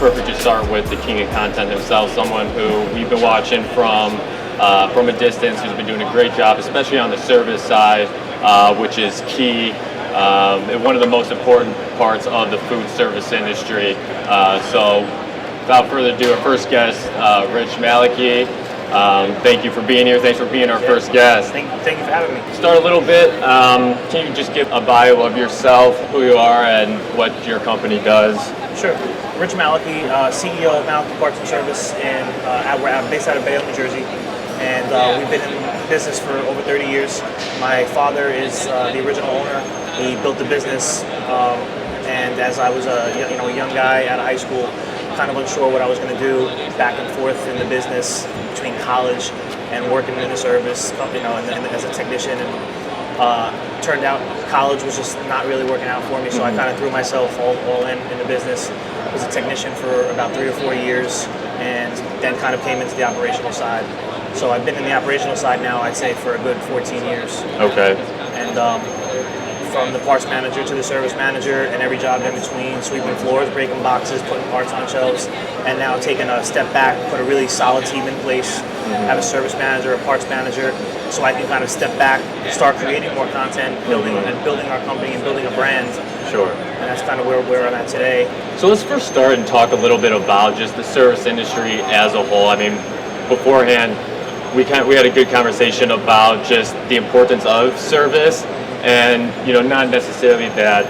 perfect to start with the king of content himself, someone who we've been watching from a distance, who's been doing a great job, especially on the service side, which is key. One of the most important parts of the food service industry. So without further ado, our first guest, Rich Malachy. Thank you for being here. Thanks for being our first guest. Thank you for having me. Start a little bit. Can you just give a bio of yourself, who you are, and what your company does? Sure. Rich Malachy, CEO of Malachy Parts and Service, and we're based out of Bayonne, New Jersey. And we've been in business for over 30 years. My father is the original owner. He built the business, and as I was a young guy out of high school, kind of unsure what I was going to do, back and forth in the business between college and working in the service, and as a technician. And turned out college was just not really working out for me, so I kind of threw myself all in the business. Was a technician for about 3 or 4 years, and then kind of came into the operational side. So I've been in the operational side now, I'd say, for a good 14 years. Okay. And from the parts manager to the service manager, and every job in between, sweeping floors, breaking boxes, putting parts on shelves, and now taking a step back, put a really solid team in place, have a service manager, a parts manager, so I can kind of step back, start creating more content, building our company and building a brand. Sure. And that's kind of where I'm at today. So let's first start and talk a little bit about just the service industry as a whole. I mean, beforehand, we had a good conversation about just the importance of service, and not necessarily that,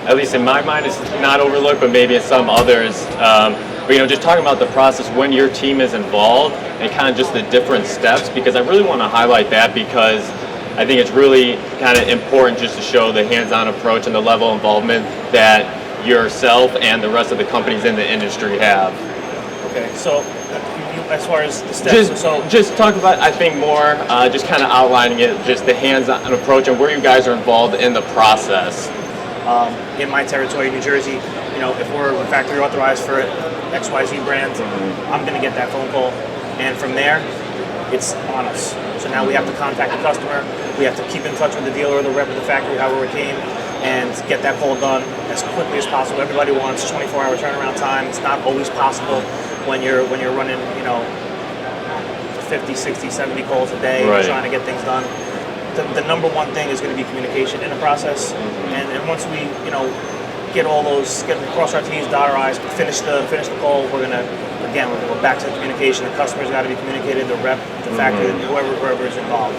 at least in my mind, it's not overlooked, but maybe in some others. But just talking about the process when your team is involved and kind of just the different steps, because I really want to highlight that, because I think it's really kind of important just to show the hands-on approach and the level of involvement that yourself and the rest of the companies in the industry have. Okay, so as far as the steps, just talk about, I think, more just kind of outlining it, just the hands-on approach and where you guys are involved in the process. In my territory, New Jersey, if we're factory authorized for XYZ brand, I'm going to get that phone call, and from there, it's on us. So now we have to contact the customer, we have to keep in touch with the dealer or the rep of the factory, however it came, and get that call done as quickly as possible. Everybody wants 24-hour turnaround time. It's not always possible when you're running 50, 60, 70 calls a day, right, trying to get things done. The number one thing is going to be communication in the process, and once we cross our T's, dot our I's, finish the call, we're gonna go back to the communication. The customer's got to be communicated, the rep, the factory, whoever is involved.